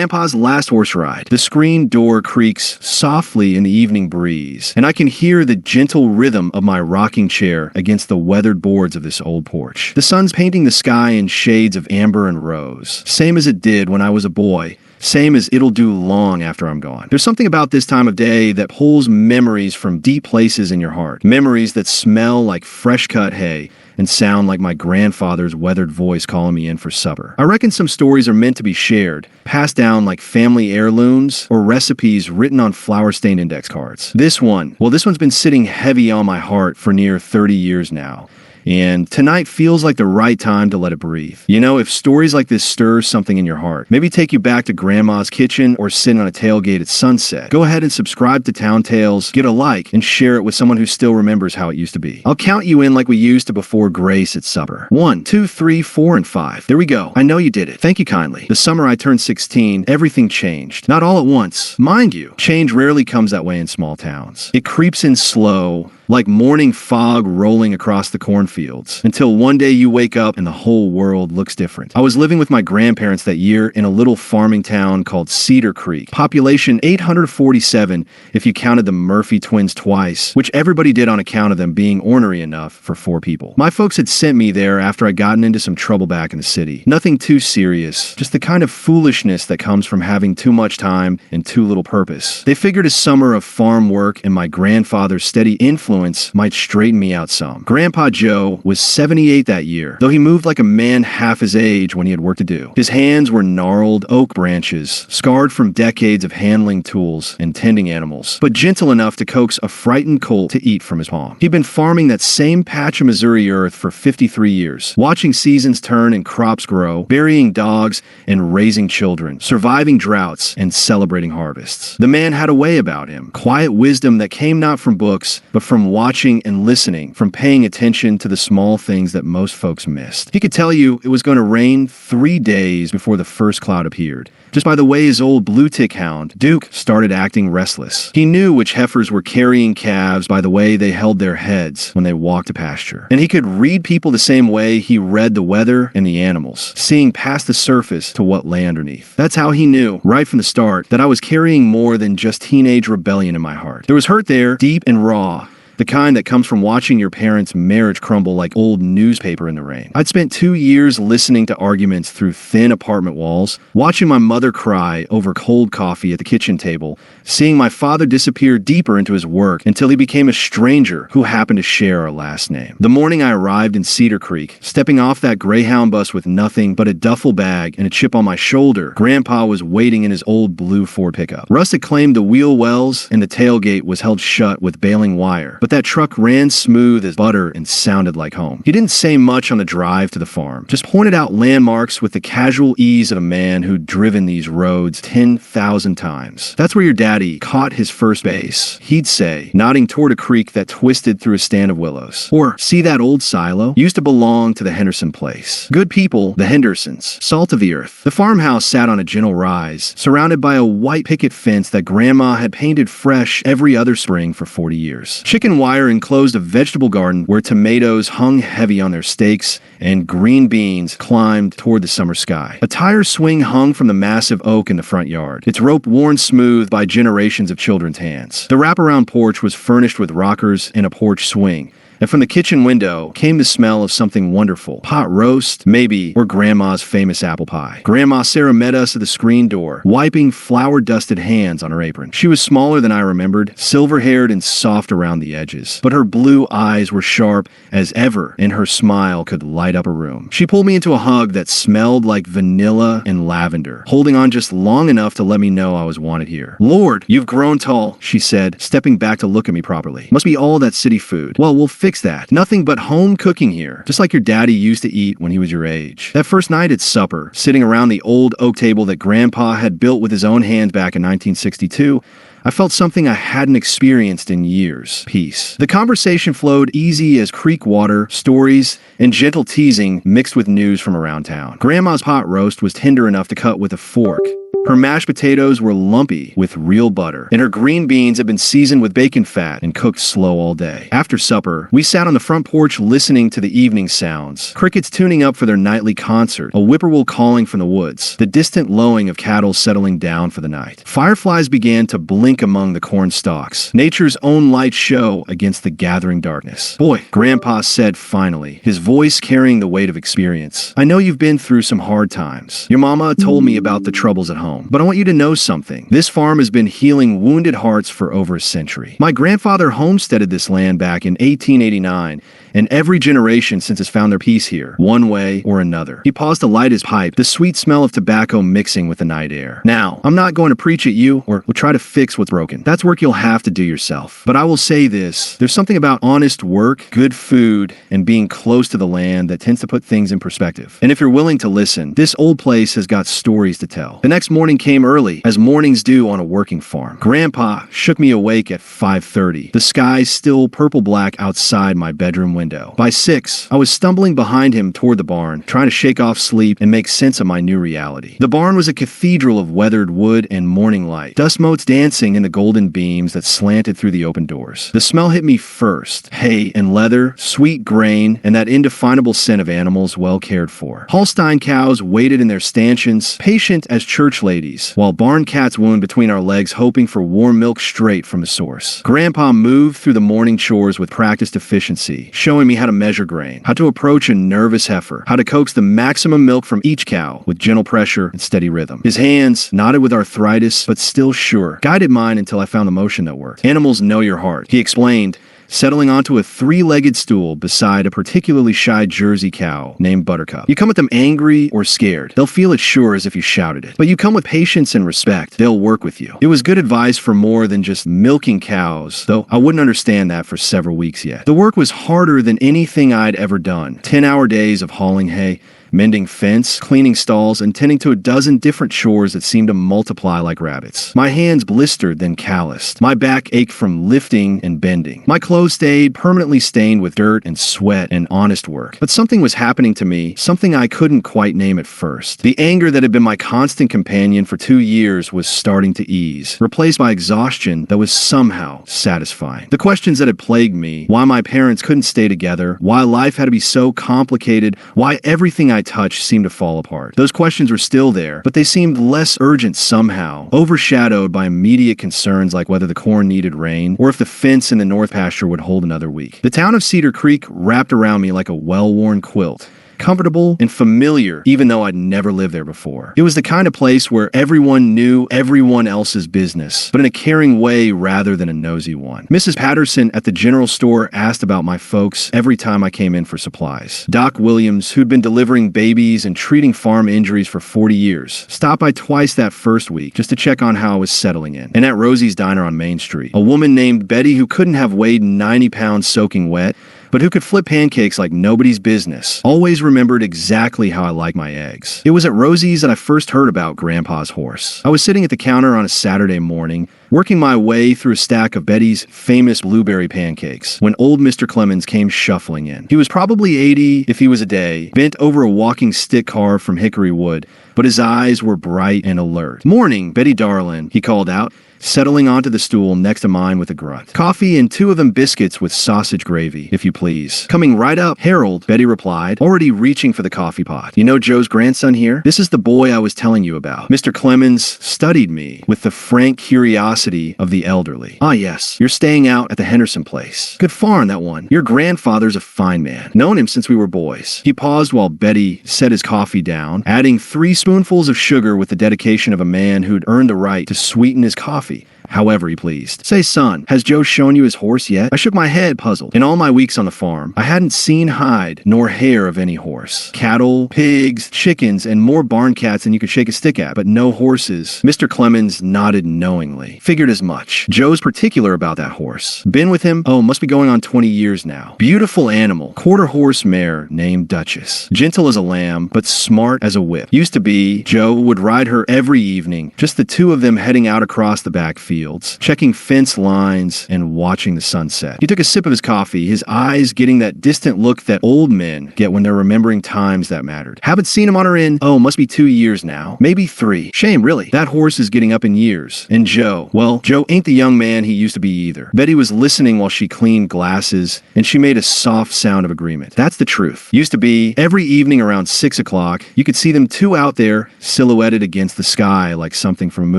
Grandpa's last horse ride. The screen door creaks softly in the evening breeze, and I can hear the gentle rhythm of my rocking chair against the weathered boards of this old porch. The sun's painting the sky in shades of amber and rose, same as it did when I was a boy. Same as it'll do long after I'm gone. There's something about this time of day that pulls memories from deep places in your heart. Memories that smell like fresh-cut hay and sound like my grandfather's weathered voice calling me in for supper. I reckon some stories are meant to be shared, passed down like family heirlooms or recipes written on flour-stained index cards. This one's been sitting heavy on my heart for near 30 years now. And tonight feels like the right time to let it breathe. You know, if stories like this stir something in your heart, maybe take you back to Grandma's kitchen or sitting on a tailgate at sunset, go ahead and subscribe to Town Tales, get a like, and share it with someone who still remembers how it used to be. I'll count you in like we used to before grace at supper. 1, 2, 3, 4, and 5. There we go. I know you did it. Thank you kindly. The summer I turned 16, everything changed. Not all at once. Mind you, change rarely comes that way in small towns. It creeps in slow, like morning fog rolling across the cornfields, until one day you wake up and the whole world looks different. I was living with my grandparents that year in a little farming town called Cedar Creek. Population 847 if you counted the Murphy twins twice, which everybody did on account of them being ornery enough for 4 people. My folks had sent me there after I'd gotten into some trouble back in the city. Nothing too serious, just the kind of foolishness that comes from having too much time and too little purpose. They figured a summer of farm work and my grandfather's steady influence might straighten me out some. Grandpa Joe was 78 that year, though he moved like a man half his age when he had work to do. His hands were gnarled oak branches, scarred from decades of handling tools and tending animals, but gentle enough to coax a frightened colt to eat from his palm. He'd been farming that same patch of Missouri earth for 53 years, watching seasons turn and crops grow, burying dogs and raising children, surviving droughts and celebrating harvests. The man had a way about him, quiet wisdom that came not from books, but from watching and listening, from paying attention to the small things that most folks missed. He could tell you it was going to rain 3 days before the first cloud appeared. Just by the way his old blue tick hound, Duke, started acting restless. He knew which heifers were carrying calves by the way they held their heads when they walked to pasture. And he could read people the same way he read the weather and the animals, seeing past the surface to what lay underneath. That's how he knew, right from the start, that I was carrying more than just teenage rebellion in my heart. There was hurt there, deep and raw. The kind that comes from watching your parents' marriage crumble like old newspaper in the rain. I'd spent 2 years listening to arguments through thin apartment walls, watching my mother cry over cold coffee at the kitchen table, seeing my father disappear deeper into his work until he became a stranger who happened to share our last name. The morning I arrived in Cedar Creek, stepping off that Greyhound bus with nothing but a duffel bag and a chip on my shoulder, Grandpa was waiting in his old blue Ford pickup. Russ had claimed the wheel wells and the tailgate was held shut with baling wire, but that truck ran smooth as butter and sounded like home. He didn't say much on the drive to the farm, just pointed out landmarks with the casual ease of a man who'd driven these roads 10,000 times. That's where your daddy caught his first base, he'd say, nodding toward a creek that twisted through a stand of willows. Or, see that old silo? Used to belong to the Henderson place. Good people, the Hendersons, salt of the earth. The farmhouse sat on a gentle rise, surrounded by a white picket fence that Grandma had painted fresh every other spring for 40 years. Chicken wire enclosed a vegetable garden where tomatoes hung heavy on their stakes and green beans climbed toward the summer sky. A tire swing hung from the massive oak in the front yard, its rope worn smooth by generations of children's hands. The wraparound porch was furnished with rockers and a porch swing. And from the kitchen window came the smell of something wonderful. Pot roast, maybe, or Grandma's famous apple pie. Grandma Sarah met us at the screen door, wiping flour-dusted hands on her apron. She was smaller than I remembered, silver-haired and soft around the edges. But her blue eyes were sharp as ever, and her smile could light up a room. She pulled me into a hug that smelled like vanilla and lavender, holding on just long enough to let me know I was wanted here. "Lord, you've grown tall," she said, stepping back to look at me properly. "Must be all that city food. Well, we'll fix that. Nothing but home cooking here, just like your daddy used to eat when he was your age." That first night at supper, sitting around the old oak table that Grandpa had built with his own hands back in 1962, I felt something I hadn't experienced in years. Peace. The conversation flowed easy as creek water, stories, and gentle teasing mixed with news from around town. Grandma's pot roast was tender enough to cut with a fork, Her mashed potatoes were lumpy with real butter, and her green beans had been seasoned with bacon fat and cooked slow all day. After supper, we sat on the front porch listening to the evening sounds. Crickets tuning up for their nightly concert, a whippoorwill calling from the woods, the distant lowing of cattle settling down for the night. Fireflies began to blink among the corn stalks, nature's own light show against the gathering darkness. "Boy," Grandpa said finally, his voice carrying the weight of experience, "I know you've been through some hard times. Your mama told me about the troubles at home. But I want you to know something. This farm has been healing wounded hearts for over a century. My grandfather homesteaded this land back in 1889, and every generation since has found their peace here, one way or another." He paused to light his pipe, the sweet smell of tobacco mixing with the night air. "Now, I'm not going to preach at you or try to fix what's broken. That's work you'll have to do yourself. But I will say this, there's something about honest work, good food, and being close to the land that tends to put things in perspective. And if you're willing to listen, this old place has got stories to tell." The next morning came early, as mornings do on a working farm. Grandpa shook me awake at 5:30, the sky still purple-black outside my bedroom window. By 6, I was stumbling behind him toward the barn, trying to shake off sleep and make sense of my new reality. The barn was a cathedral of weathered wood and morning light, dust motes dancing in the golden beams that slanted through the open doors. The smell hit me first: hay and leather, sweet grain, and that indefinable scent of animals well cared for. Holstein cows waited in their stanchions, patient as church ladies, while barn cats wound between our legs hoping for warm milk straight from the source. Grandpa moved through the morning chores with practiced efficiency, showing me how to measure grain, how to approach a nervous heifer, how to coax the maximum milk from each cow with gentle pressure and steady rhythm. His hands, knotted with arthritis but still sure, guided mine until I found the motion that worked. "Animals know your heart," he explained, settling onto a 3-legged stool beside a particularly shy Jersey cow named Buttercup. "You come at them angry or scared, they'll feel it sure as if you shouted it. But you come with patience and respect, they'll work with you." It was good advice for more than just milking cows, though I wouldn't understand that for several weeks yet. The work was harder than anything I'd ever done. 10-hour days of hauling hay, mending fence, cleaning stalls, and tending to a dozen different chores that seemed to multiply like rabbits. My hands blistered, then calloused. My back ached from lifting and bending. My clothes stayed permanently stained with dirt and sweat and honest work. But something was happening to me, something I couldn't quite name at first. The anger that had been my constant companion for 2 years was starting to ease, replaced by exhaustion that was somehow satisfying. The questions that had plagued me, why my parents couldn't stay together, why life had to be so complicated, why everything I touched seemed to fall apart. Those questions were still there, but they seemed less urgent somehow, overshadowed by immediate concerns like whether the corn needed rain, or if the fence in the north pasture would hold another week. The town of Cedar Creek wrapped around me like a well-worn quilt, comfortable and familiar, even though I'd never lived there before. It was the kind of place where everyone knew everyone else's business, but in a caring way rather than a nosy one. Mrs. Patterson at the general store asked about my folks every time I came in for supplies. Doc Williams, who'd been delivering babies and treating farm injuries for 40 years, stopped by twice that first week just to check on how I was settling in. And at Rosie's Diner on Main Street, a woman named Betty who couldn't have weighed 90 pounds soaking wet, but who could flip pancakes like nobody's business, always remembered exactly how I like my eggs. It was at Rosie's that I first heard about Grandpa's horse. I was sitting at the counter on a Saturday morning, working my way through a stack of Betty's famous blueberry pancakes, when old Mr. Clemens came shuffling in. He was probably 80 if he was a day, bent over a walking stick carved from hickory wood, but his eyes were bright and alert. "Morning, Betty darlin'," he called out, settling onto the stool next to mine with a grunt. "Coffee and 2 of them biscuits with sausage gravy, if you please." "Coming right up, Harold," Betty replied, already reaching for the coffee pot. "You know Joe's grandson here? This is the boy I was telling you about." Mr. Clemens studied me with the frank curiosity of the elderly. "Ah, yes, you're staying out at the Henderson place. Good farm, that one. Your grandfather's a fine man. Known him since we were boys." He paused while Betty set his coffee down, adding 3 spoonfuls of sugar with the dedication of a man who'd earned the right to sweeten his coffee however he pleased. "Say, son, has Joe shown you his horse yet?" I shook my head, puzzled. In all my weeks on the farm, I hadn't seen hide nor hair of any horse. Cattle, pigs, chickens, and more barn cats than you could shake a stick at, but no horses. Mr. Clemens nodded knowingly. Figured as much. Joe's particular about that horse. Been with him, must be going on 20 years now. Beautiful animal, quarter-horse mare named Duchess. Gentle as a lamb, but smart as a whip. Used to be, Joe would ride her every evening, just the 2 of them heading out across the back field. fields, checking fence lines and watching the sunset. He took a sip of his coffee, his eyes getting that distant look that old men get when they're remembering times that mattered. Haven't seen him on her in, must be 2 years now. Maybe 3. Shame, really. That horse is getting up in years. And Joe, well, Joe ain't the young man he used to be either. Betty was listening while she cleaned glasses, and she made a soft sound of agreement. That's the truth. Used to be, every evening around 6 o'clock, you could see them two out there, silhouetted against the sky like something from a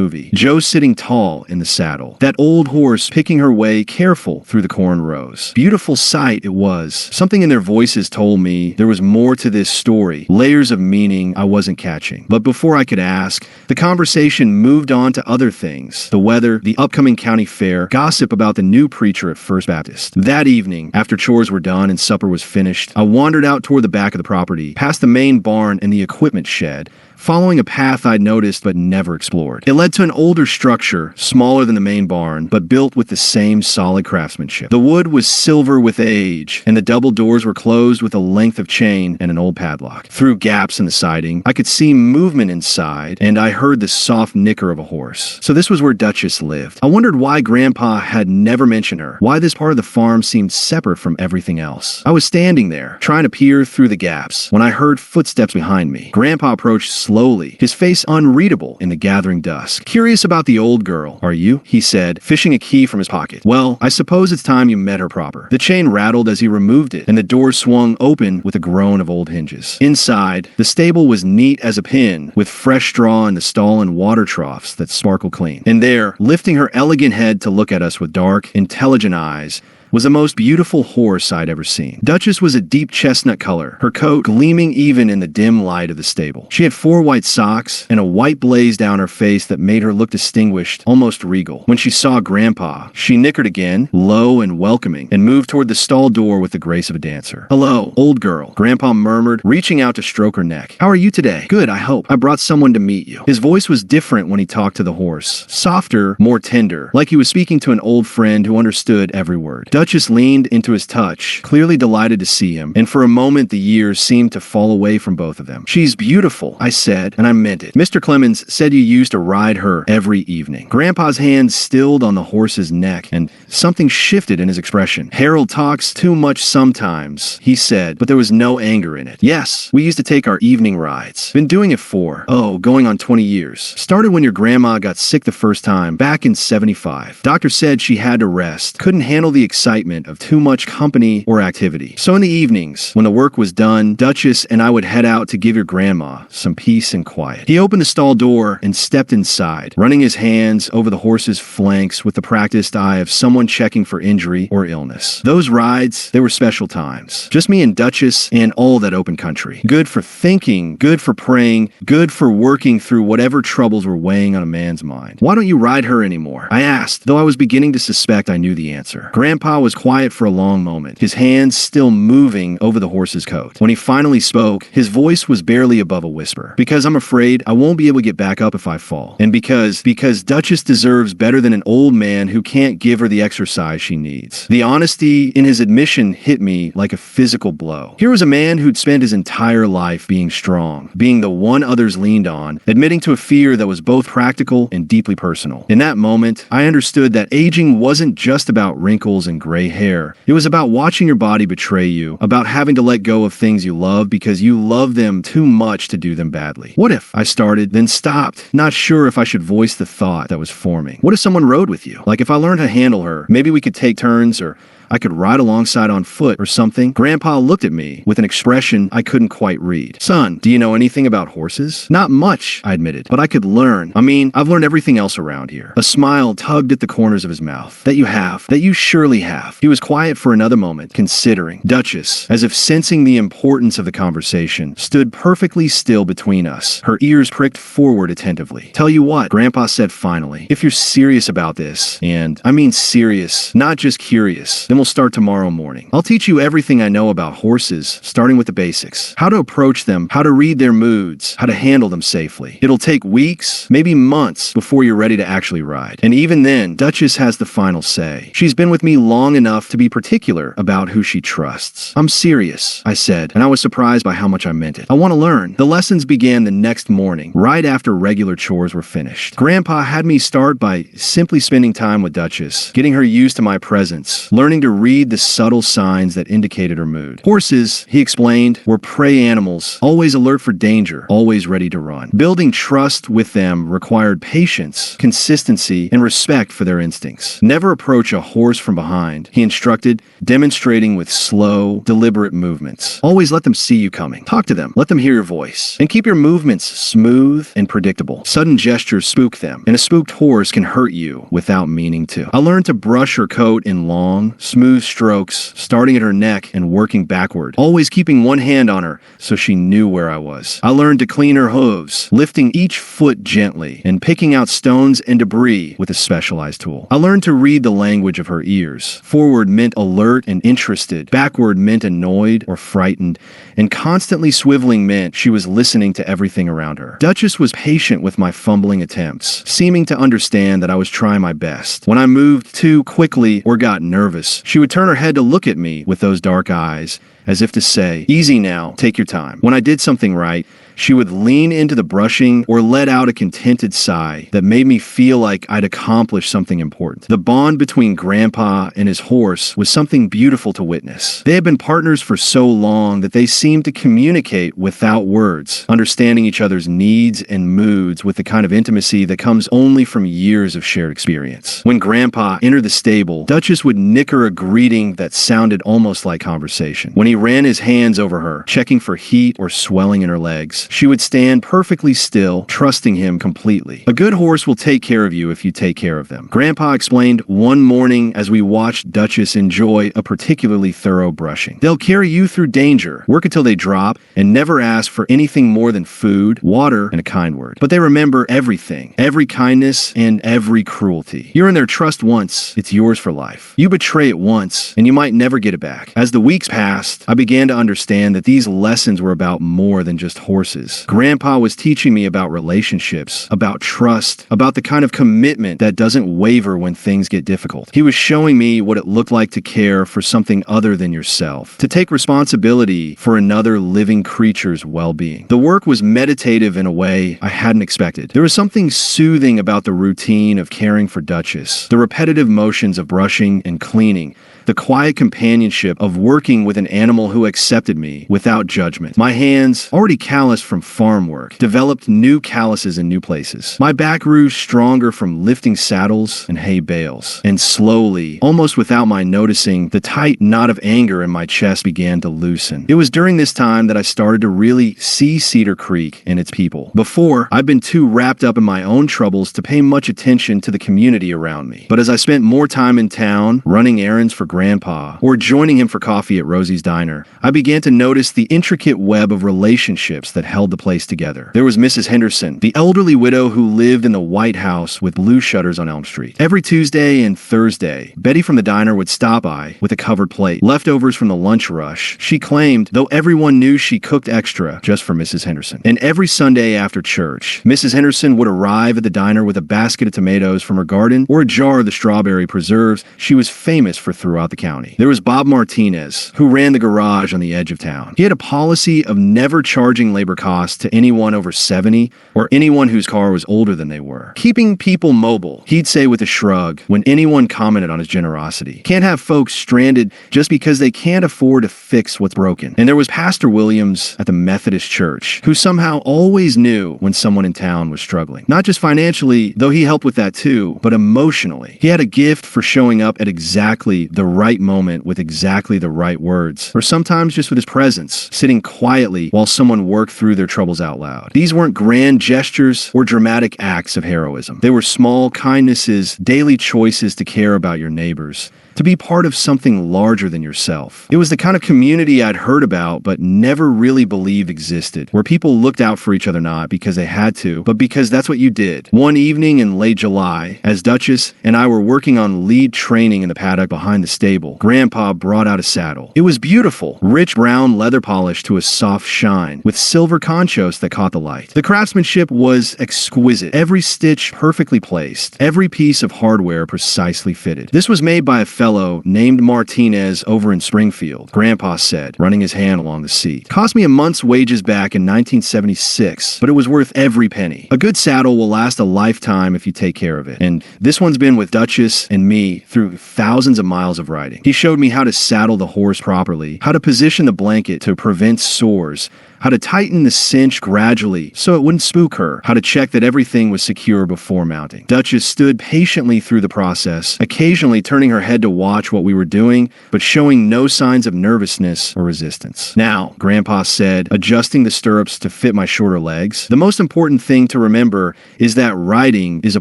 movie. Joe sitting tall in the saddle. That old horse picking her way careful through the corn rows. Beautiful sight it was. Something in their voices told me there was more to this story, layers of meaning I wasn't catching. But before I could ask, the conversation moved on to other things. The weather, the upcoming county fair, gossip about the new preacher at First Baptist. That evening, after chores were done and supper was finished, I wandered out toward the back of the property, past the main barn and the equipment shed, following a path I'd noticed but never explored. It led to an older structure, smaller than the main barn, but built with the same solid craftsmanship. The wood was silver with age, and the double doors were closed with a length of chain and an old padlock. Through gaps in the siding, I could see movement inside, and I heard the soft nicker of a horse. So this was where Duchess lived. I wondered why Grandpa had never mentioned her, why this part of the farm seemed separate from everything else. I was standing there, trying to peer through the gaps, when I heard footsteps behind me. Grandpa approached slowly, his face unreadable in the gathering dusk. "Curious about the old girl, are you?" he said, fishing a key from his pocket. "Well, I suppose it's time you met her proper." The chain rattled as he removed it, and the door swung open with a groan of old hinges. Inside, the stable was neat as a pin, with fresh straw in the stall and water troughs that sparkled clean. And there, lifting her elegant head to look at us with dark, intelligent eyes, was the most beautiful horse I'd ever seen. Duchess was a deep chestnut color, her coat gleaming even in the dim light of the stable. She had 4 white socks and a white blaze down her face that made her look distinguished, almost regal. When she saw Grandpa, she nickered again, low and welcoming, and moved toward the stall door with the grace of a dancer. "Hello, old girl," Grandpa murmured, reaching out to stroke her neck. "How are you today?" "Good, I hope. I brought someone to meet you." His voice was different when he talked to the horse. Softer, more tender, like he was speaking to an old friend who understood every word. Duchess leaned into his touch, clearly delighted to see him, and for a moment the years seemed to fall away from both of them. "She's beautiful," I said, and I meant it. "Mr. Clemens said you used to ride her every evening." Grandpa's hand stilled on the horse's neck, and something shifted in his expression. "Harold talks too much sometimes," he said, but there was no anger in it. "Yes, we used to take our evening rides. Been doing it for, going on 20 years. Started when your grandma got sick the first time, back in 75. Doctor said she had to rest, couldn't handle the excitement of too much company or activity. So in the evenings, when the work was done, Duchess and I would head out to give your grandma some peace and quiet." He opened the stall door and stepped inside, running his hands over the horse's flanks with the practiced eye of someone checking for injury or illness. Those rides, they were special times. Just me and Duchess and all that open country. Good for thinking, good for praying, good for working through whatever troubles were weighing on a man's mind. "Why don't you ride her anymore?" I asked, though I was beginning to suspect I knew the answer. Grandpa was quiet for a long moment, his hands still moving over the horse's coat. When he finally spoke, his voice was barely above a whisper. "Because I'm afraid I won't be able to get back up if I fall. And because Duchess deserves better than an old man who can't give her the exercise she needs." The honesty in his admission hit me like a physical blow. Here was a man who'd spent his entire life being strong, being the one others leaned on, admitting to a fear that was both practical and deeply personal. In that moment, I understood that aging wasn't just about wrinkles and gray hair. It was about watching your body betray you, about having to let go of things you love because you love them too much to do them badly. "What if," I started, then stopped, not sure if I should voice the thought that was forming. "What if someone rode with you? Like if I learned to handle her, maybe we could take turns, or I could ride alongside on foot or something." Grandpa looked at me with an expression I couldn't quite read. "Son, do you know anything about horses?" "Not much," I admitted, "but I could learn. I mean, I've learned everything else around here." A smile tugged at the corners of his mouth. That you surely have." He was quiet for another moment, considering. Duchess, as if sensing the importance of the conversation, stood perfectly still between us, her ears pricked forward attentively. "Tell you what," Grandpa said finally, "if you're serious about this, and I mean serious, not just curious, then Then we'll start tomorrow morning. I'll teach you everything I know about horses, starting with the basics. How to approach them, how to read their moods, how to handle them safely. It'll take weeks, maybe months, before you're ready to actually ride. And even then, Duchess has the final say. She's been with me long enough to be particular about who she trusts. I'm serious, I said, and I was surprised by how much I meant it. I want to learn. The lessons began the next morning, right after regular chores were finished. Grandpa had me start by simply spending time with Duchess, getting her used to my presence, learning to read the subtle signs that indicated her mood. Horses, he explained, were prey animals, always alert for danger, always ready to run. Building trust with them required patience, consistency, and respect for their instincts. Never approach a horse from behind, he instructed, demonstrating with slow, deliberate movements. Always let them see you coming. Talk to them, let them hear your voice, and keep your movements smooth and predictable. Sudden gestures spook them, and a spooked horse can hurt you without meaning to. I learned to brush her coat in long, smooth strokes, starting at her neck and working backward, always keeping one hand on her so she knew where I was. I learned to clean her hooves, lifting each foot gently and picking out stones and debris with a specialized tool. I learned to read the language of her ears. Forward meant alert and interested, backward meant annoyed or frightened, and constantly swiveling meant she was listening to everything around her. Duchess was patient with my fumbling attempts, seeming to understand that I was trying my best. When I moved too quickly or got nervous, she would turn her head to look at me with those dark eyes, as if to say, "Easy now, take your time." When I did something right, she would lean into the brushing or let out a contented sigh that made me feel like I'd accomplished something important. The bond between Grandpa and his horse was something beautiful to witness. They had been partners for so long that they seemed to communicate without words, understanding each other's needs and moods with the kind of intimacy that comes only from years of shared experience. When Grandpa entered the stable, Duchess would nicker a greeting that sounded almost like conversation. When he ran his hands over her, checking for heat or swelling in her legs, she would stand perfectly still, trusting him completely. A good horse will take care of you if you take care of them. Grandpa explained one morning as we watched Duchess enjoy a particularly thorough brushing. They'll carry you through danger, work until they drop, and never ask for anything more than food, water, and a kind word. But they remember everything, every kindness, and every cruelty. You're in their trust once, it's yours for life. You betray it once, and you might never get it back. As the weeks passed, I began to understand that these lessons were about more than just horses. Grandpa was teaching me about relationships, about trust, about the kind of commitment that doesn't waver when things get difficult. He was showing me what it looked like to care for something other than yourself, to take responsibility for another living creature's well-being. The work was meditative in a way I hadn't expected. There was something soothing about the routine of caring for Duchess, the repetitive motions of brushing and cleaning, the quiet companionship of working with an animal who accepted me without judgment. My hands, already calloused from farm work, developed new calluses in new places. My back grew stronger from lifting saddles and hay bales. And slowly, almost without my noticing, the tight knot of anger in my chest began to loosen. It was during this time that I started to really see Cedar Creek and its people. Before, I'd been too wrapped up in my own troubles to pay much attention to the community around me. But as I spent more time in town, running errands for Grandpa, or joining him for coffee at Rosie's Diner, I began to notice the intricate web of relationships that held the place together. There was Mrs. Henderson, the elderly widow who lived in the White House with blue shutters on Elm Street. Every Tuesday and Thursday, Betty from the diner would stop by with a covered plate, leftovers from the lunch rush, she claimed, though everyone knew she cooked extra just for Mrs. Henderson. And every Sunday after church, Mrs. Henderson would arrive at the diner with a basket of tomatoes from her garden or a jar of the strawberry preserves she was famous for throughout the county. There was Bob Martinez, who ran the garage on the edge of town. He had a policy of never charging labor costs to anyone over 70 or anyone whose car was older than they were. Keeping people mobile, he'd say with a shrug when anyone commented on his generosity. Can't have folks stranded just because they can't afford to fix what's broken. And there was Pastor Williams at the Methodist Church, who somehow always knew when someone in town was struggling. Not just financially, though he helped with that too, but emotionally. He had a gift for showing up at exactly the right moment with exactly the right words, or sometimes just with his presence, sitting quietly while someone worked through their troubles out loud. These weren't grand gestures or dramatic acts of heroism. They were small kindnesses, daily choices to care about your neighbors, to be part of something larger than yourself. It was the kind of community I'd heard about but never really believed existed, where people looked out for each other not because they had to, but because that's what you did. One evening in late July, as Duchess and I were working on lead training in the paddock behind the stable, Grandpa brought out a saddle. It was beautiful, rich brown leather polish to a soft shine, with silver conchos that caught the light. The craftsmanship was exquisite, every stitch perfectly placed, every piece of hardware precisely fitted. This was made by a fellow named Martinez over in Springfield, Grandpa said, running his hand along the seat. Cost me a month's wages back in 1976, but it was worth every penny. A good saddle will last a lifetime if you take care of it, and this one's been with Duchess and me through thousands of miles of riding. He showed me how to saddle the horse properly, how to position the blanket to prevent sores, how to tighten the cinch gradually so it wouldn't spook her, how to check that everything was secure before mounting. Duchess stood patiently through the process, occasionally turning her head to watch what we were doing, but showing no signs of nervousness or resistance. Now, Grandpa said, adjusting the stirrups to fit my shorter legs, the most important thing to remember is that riding is a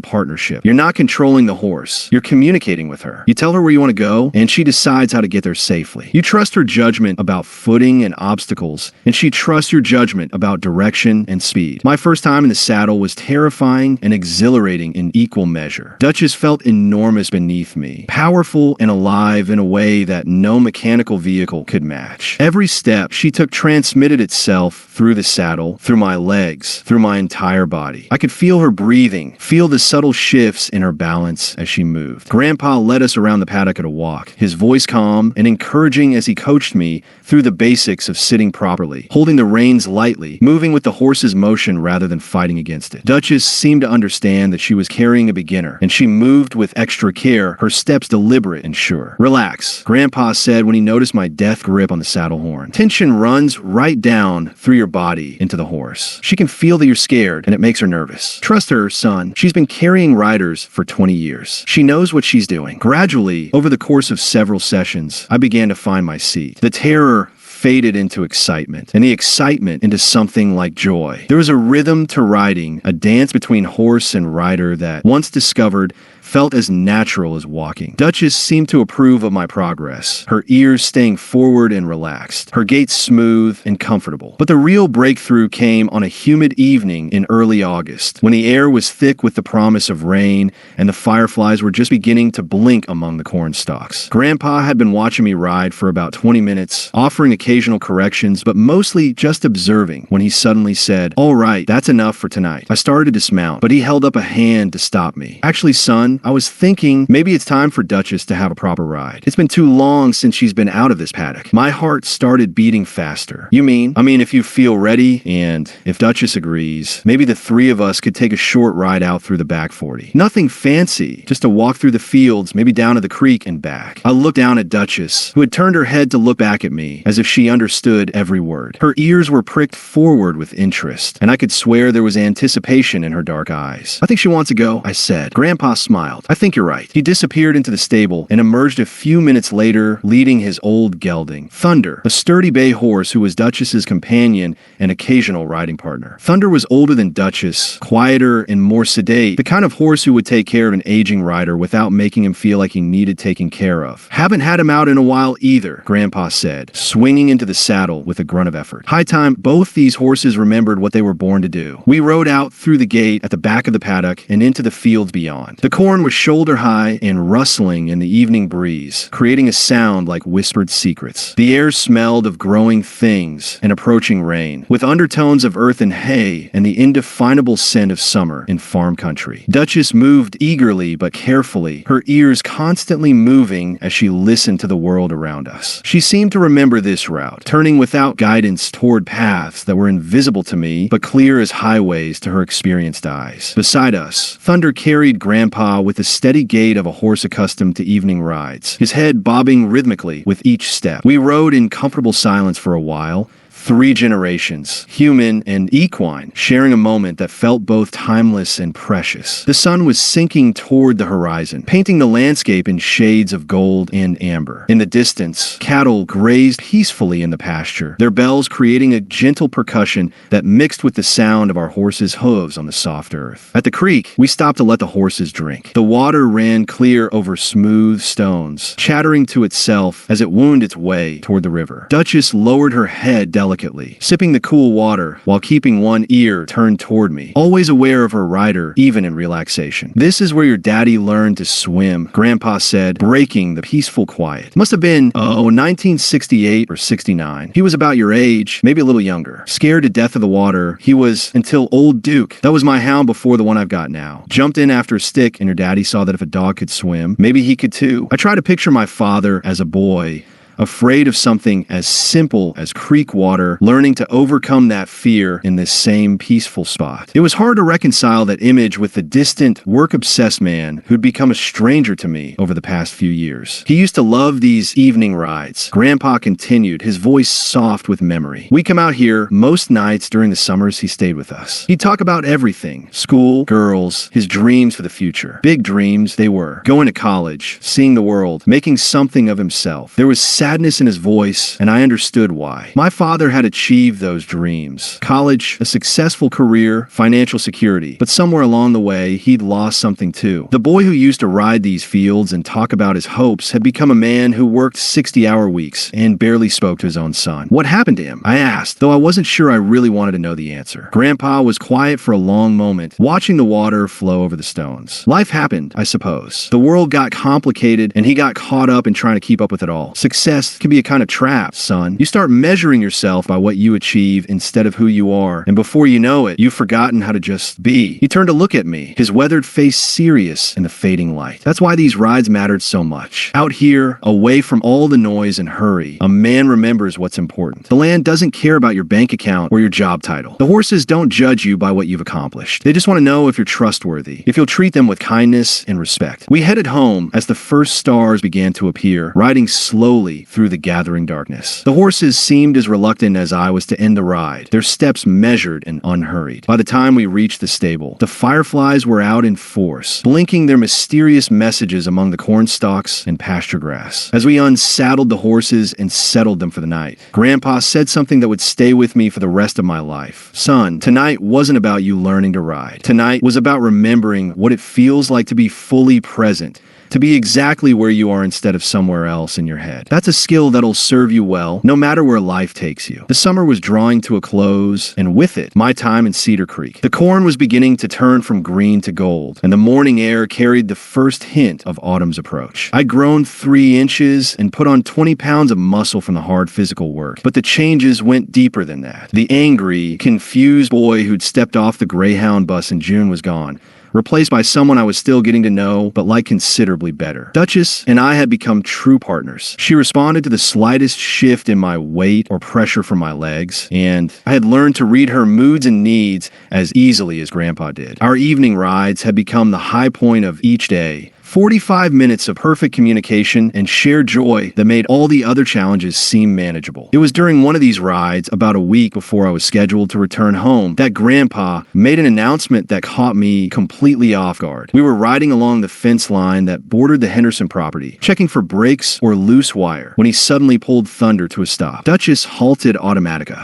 partnership. You're not controlling the horse. You're communicating with her. You tell her where you want to go, and she decides how to get there safely. You trust her judgment about footing and obstacles, and she trusts your judgment about direction and speed. My first time in the saddle was terrifying and exhilarating in equal measure. Duchess felt enormous beneath me, powerful and alive in a way that no mechanical vehicle could match. Every step she took transmitted itself through the saddle, through my legs, through my entire body. I could feel her breathing, feel the subtle shifts in her balance as she moved. Grandpa led us around the paddock at a walk, his voice calm and encouraging as he coached me through the basics of sitting properly, holding the reins lightly, moving with the horse's motion rather than fighting against it. Duchess seemed to understand that she was carrying a beginner, and she moved with extra care, her steps deliberate and sure. Relax, Grandpa said when he noticed my death grip on the saddle horn. Tension runs right down through your body into the horse. She can feel that you're scared, and it makes her nervous. Trust her, son. She's been carrying riders for 20 years. She knows what she's doing. Gradually, over the course of several sessions, I began to find my seat. The terror faded into excitement, and the excitement into something like joy. There was a rhythm to riding, a dance between horse and rider that, once discovered, felt as natural as walking. Duchess seemed to approve of my progress, her ears staying forward and relaxed, her gait smooth and comfortable. But the real breakthrough came on a humid evening in early August, when the air was thick with the promise of rain and the fireflies were just beginning to blink among the corn stalks. Grandpa had been watching me ride for about 20 minutes, offering occasional corrections, but mostly just observing, when he suddenly said, "All right, that's enough for tonight." I started to dismount, but he held up a hand to stop me. "Actually, son, I was thinking maybe it's time for Duchess to have a proper ride. It's been too long since she's been out of this paddock." My heart started beating faster. "You mean? I mean, if you feel ready, and if Duchess agrees, maybe the three of us could take a short ride out through the back 40. Nothing fancy, just a walk through the fields, maybe down to the creek and back." I looked down at Duchess, who had turned her head to look back at me, as if she understood every word. Her ears were pricked forward with interest, and I could swear there was anticipation in her dark eyes. "I think she wants to go," I said. Grandpa smiled. "I think you're right." He disappeared into the stable and emerged a few minutes later, leading his old gelding, Thunder, a sturdy bay horse who was Duchess's companion and occasional riding partner. Thunder was older than Duchess, quieter and more sedate, the kind of horse who would take care of an aging rider without making him feel like he needed taking care of. "Haven't had him out in a while either," Grandpa said, swinging into the saddle with a grunt of effort. High time both these horses remembered what they were born to do. We rode out through the gate at the back of the paddock and into the fields beyond. The corn was shoulder high and rustling in the evening breeze, creating a sound like whispered secrets. The air smelled of growing things and approaching rain, with undertones of earth and hay and the indefinable scent of summer in farm country. Duchess moved eagerly but carefully, her ears constantly moving as she listened to the world around us. She seemed to remember this route, turning without guidance toward paths that were invisible to me but clear as highways to her experienced eyes. Beside us, Thunder carried Grandpa with the steady gait of a horse accustomed to evening rides, his head bobbing rhythmically with each step. We rode in comfortable silence for a while, 3 generations, human and equine, sharing a moment that felt both timeless and precious. The sun was sinking toward the horizon, painting the landscape in shades of gold and amber. In the distance, cattle grazed peacefully in the pasture, their bells creating a gentle percussion that mixed with the sound of our horses' hooves on the soft earth. At the creek, we stopped to let the horses drink. The water ran clear over smooth stones, chattering to itself as it wound its way toward the river. Duchess lowered her head delicately, sipping the cool water while keeping one ear turned toward me, always aware of her rider, even in relaxation. "This is where your daddy learned to swim," Grandpa said, breaking the peaceful quiet. Must have been, 1968 or 69. He was about your age, maybe a little younger. Scared to death of the water, he was, until Old Duke, that was my hound before the one I've got now, jumped in after a stick, and your daddy saw that if a dog could swim, maybe he could too. I try to picture my father as a boy, afraid of something as simple as creek water, learning to overcome that fear in this same peaceful spot. It was hard to reconcile that image with the distant, work-obsessed man who'd become a stranger to me over the past few years. He used to love these evening rides. Grandpa continued, his voice soft with memory. "We come out here most nights during the summers he stayed with us. He'd talk about everything: school, girls, his dreams for the future. Big dreams they were. Going to college, seeing the world, making something of himself. There was sadness in his voice, and I understood why. My father had achieved those dreams. College, a successful career, financial security. But somewhere along the way, he'd lost something too. The boy who used to ride these fields and talk about his hopes had become a man who worked 60-hour weeks and barely spoke to his own son. What happened to him? I asked, though I wasn't sure I really wanted to know the answer. Grandpa was quiet for a long moment, watching the water flow over the stones. Life happened, I suppose. The world got complicated, and he got caught up in trying to keep up with it all. Success can be a kind of trap, son. You start measuring yourself by what you achieve instead of who you are, and before you know it, you've forgotten how to just be." He turned to look at me, his weathered face serious in the fading light. "That's why these rides mattered so much. Out here, away from all the noise and hurry, a man remembers what's important. The land doesn't care about your bank account or your job title. The horses don't judge you by what you've accomplished. They just want to know if you're trustworthy, if you'll treat them with kindness and respect." We headed home as the first stars began to appear, riding slowly through the gathering darkness. The horses seemed as reluctant as I was to end the ride, their steps measured and unhurried. By the time we reached the stable, the fireflies were out in force, blinking their mysterious messages among the corn stalks and pasture grass. As we unsaddled the horses and settled them for the night, Grandpa said something that would stay with me for the rest of my life. "Son, tonight wasn't about you learning to ride. Tonight was about remembering what it feels like to be fully present, to be exactly where you are instead of somewhere else in your head. That's a skill that'll serve you well, no matter where life takes you." The summer was drawing to a close, and with it, my time in Cedar Creek. The corn was beginning to turn from green to gold, and the morning air carried the first hint of autumn's approach. I'd grown 3 inches and put on 20 pounds of muscle from the hard physical work, but the changes went deeper than that. The angry, confused boy who'd stepped off the Greyhound bus in June was gone, replaced by someone I was still getting to know, but liked considerably better. Duchess and I had become true partners. She responded to the slightest shift in my weight or pressure from my legs, and I had learned to read her moods and needs as easily as Grandpa did. Our evening rides had become the high point of each day. 45 minutes of perfect communication and shared joy that made all the other challenges seem manageable. It was during one of these rides, about a week before I was scheduled to return home, that Grandpa made an announcement that caught me completely off guard. We were riding along the fence line that bordered the Henderson property, checking for brakes or loose wire, when he suddenly pulled Thunder to a stop. Duchess halted Automatica.